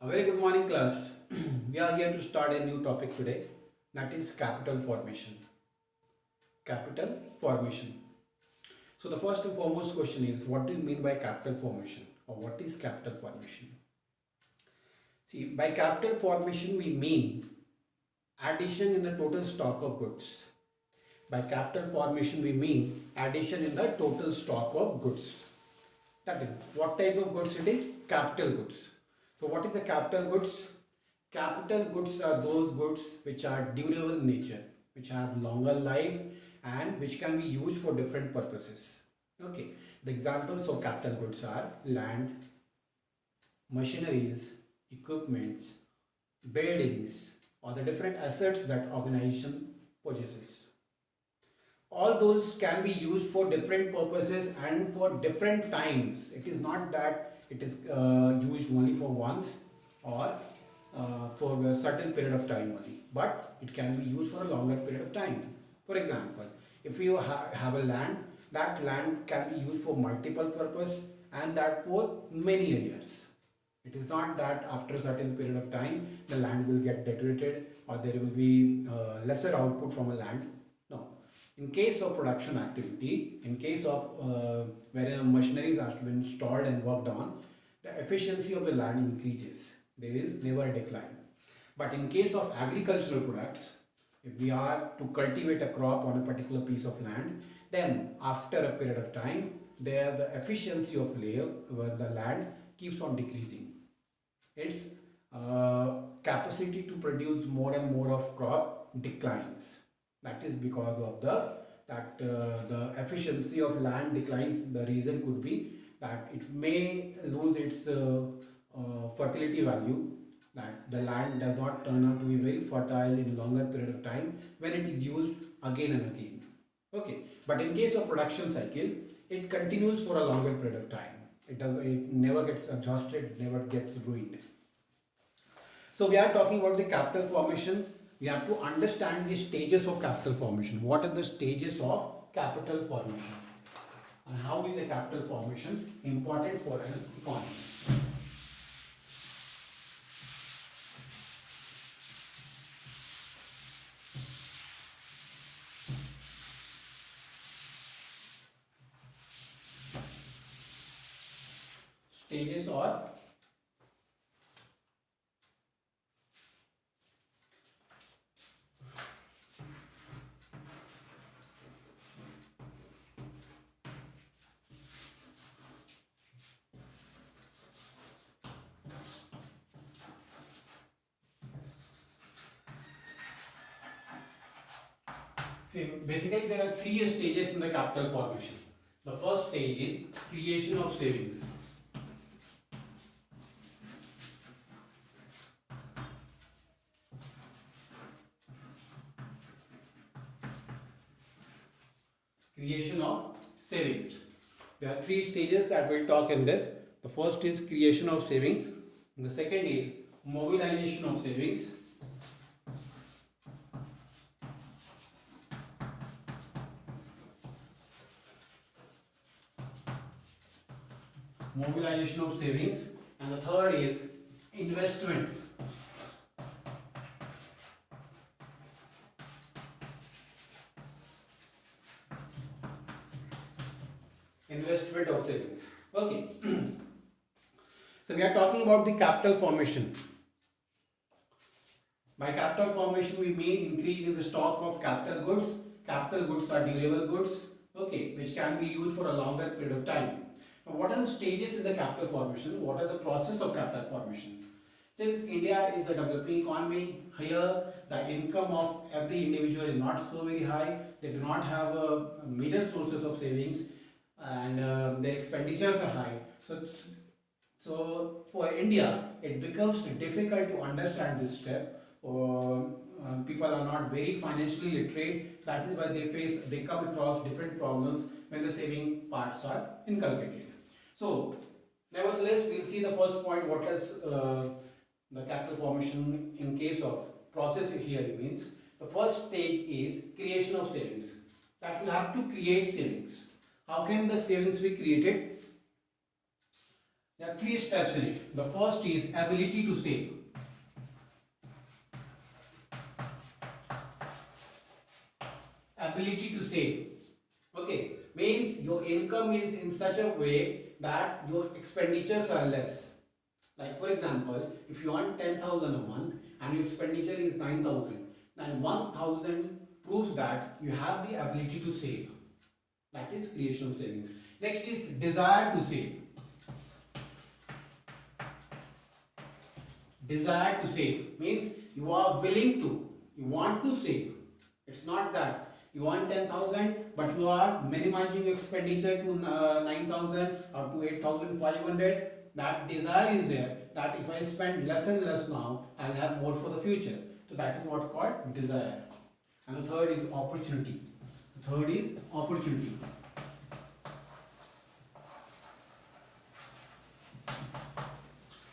A very good morning, class. We are here to start a new topic today, that is capital formation. Capital formation. So, the first and foremost question is, what do you mean by capital formation, or what is capital formation? See, by capital formation, we mean addition in the total stock of goods. By capital formation, we mean addition in the total stock of goods. That is, what type of goods it is? Capital goods. So, what is the capital goods? Capital goods are those goods which are durable in nature, which have longer life and which can be used for different purposes. Okay, the examples of capital goods are land, machineries, equipments, buildings, or the different assets that organization possesses. All those can be used for different purposes and for different times. It is not that it is used only for once or for a certain period of time only, but it can be used for a longer period of time. For example, if you have a land, that land can be used for multiple purpose and that for many years. It is not that after a certain period of time the land will get deteriorated or there will be lesser output from a land. No. In case of production activity, in case of wherein a machineries has to be installed and worked on, the efficiency of the land increases. There is never a decline. But in case of agricultural products, if we are to cultivate a crop on a particular piece of land, then after a period of time, there the efficiency of the land keeps on decreasing. Its capacity to produce more and more of crop declines. That is because of the efficiency of land declines. The reason could be that it may lose its fertility value, that the land does not turn out to be very fertile in a longer period of time when it is used again and again. Okay, but in case of production cycle, it continues for a longer period of time. It never gets exhausted, it never gets ruined. So we are talking about the capital formation. We have to understand the stages of capital formation. What are the stages of capital formation? And how is the capital formation important for an economy? Stages or see, basically there are three stages in the capital formation. The first stage is creation of savings. Creation of savings. There are three stages that we'll talk in this. The first is creation of savings. The second is mobilization of savings. Mobilization of savings. And the third is investment. Investment of savings. Okay. So we are talking about the capital formation. By capital formation, we mean increase in the stock of capital goods. Capital goods are durable goods, okay, which can be used for a longer period of time. Now, what are the stages in the capital formation? What are the process of capital formation? Since India is a developing economy, here the income of every individual is not so very high. They do not have major sources of savings, and their expenditures are high. So for India, it becomes difficult to understand this step. People are not very financially literate. That is why they come across different problems when the saving parts are inculcated. So, nevertheless, we'll see the first point. What is the capital formation in case of process here means? The first stage is creation of savings. That will have to create savings. How can the savings be created? There are three steps in it. The first is ability to save. Ability to save. Okay, means your income is in such a way that your expenditures are less. Like for example, if you earn 10,000 a month and your expenditure is 9,000, then 1,000 proves that you have the ability to save. That is creation of savings. Next is desire to save. Desire to save means you are willing to, you want to save. It's not that you earn 10,000 but you are minimizing your expenditure to 9,000 or to 8,500. That desire is there that if I spend less and less now, I'll have more for the future. So that is what's called desire. And the third is opportunity. The third is opportunity.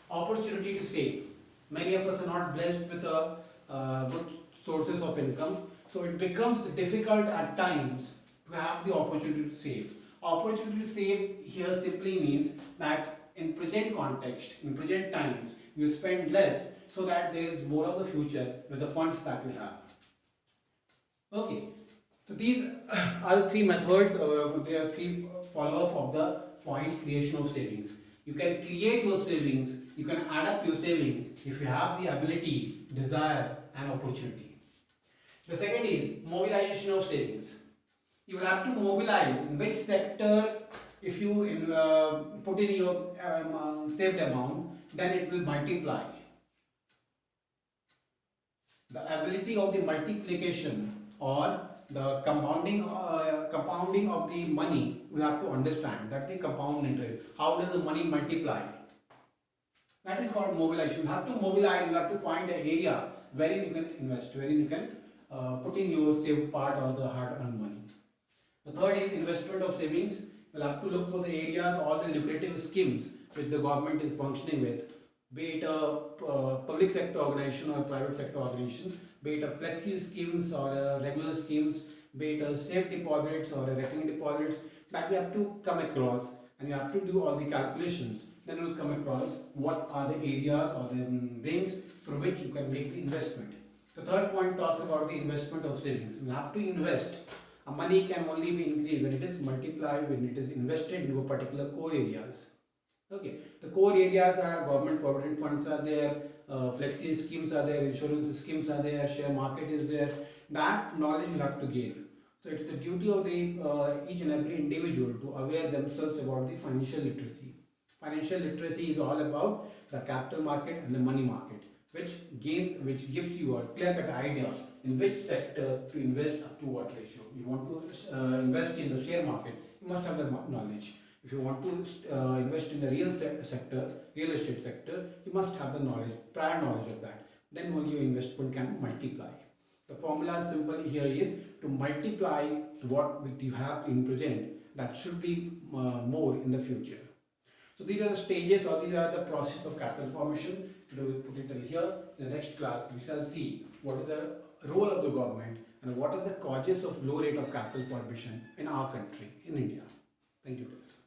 Opportunity to save. Many of us are not blessed with good sources of income, so it becomes difficult at times to have the opportunity to save. Opportunity to save here simply means that in present context, in present times, you spend less so that there is more of the future with the funds that you have. Okay, so these are the three methods, there are three follow-up of the point creation of savings. You can create your savings, you can add up your savings if you have the ability, desire and opportunity. The second is mobilization of savings. You will have to mobilize in which sector. If you put in your saved amount, then it will multiply. The ability of the multiplication or the compounding of the money, we have to understand that the compound interest. How does the money multiply? That is called mobilization. You have to mobilize. You have to find an area wherein you can invest, wherein you can put in your saved part or the hard-earned money. The third is investment of savings. We'll have to look for the areas, all the lucrative schemes which the government is functioning with, be it a public sector organization or private sector organization, be it a flexi schemes or regular schemes, be it a safe deposits or a recurring deposits, that we have to come across, and you have to do all the calculations. Then you will come across what are the areas or the ways through which you can make the investment. The third point talks about the investment of savings. You have to invest. Money can only be increased when it is multiplied, when it is invested into a particular core areas. Okay, the core areas are government provident funds are there, flexi schemes are there, insurance schemes are there, share market is there. That knowledge you have to gain. So it's the duty of the each and every individual to aware themselves about the financial literacy. Financial literacy is all about the capital market and the money market, which gives you a clear-cut idea in which sector to invest up to what ratio. You want to invest in the share market, you must have the knowledge. If you want to invest in the real estate sector, you must have the knowledge, prior knowledge of that. Then only your investment can multiply. The formula simple here is to multiply what you have in present, that should be more in the future. So these are the stages, or these are the process of capital formation. We will put it till here. In the next class, we shall see what is the role of the government and what are the causes of low rate of capital formation in our country, in India. Thank you, guys.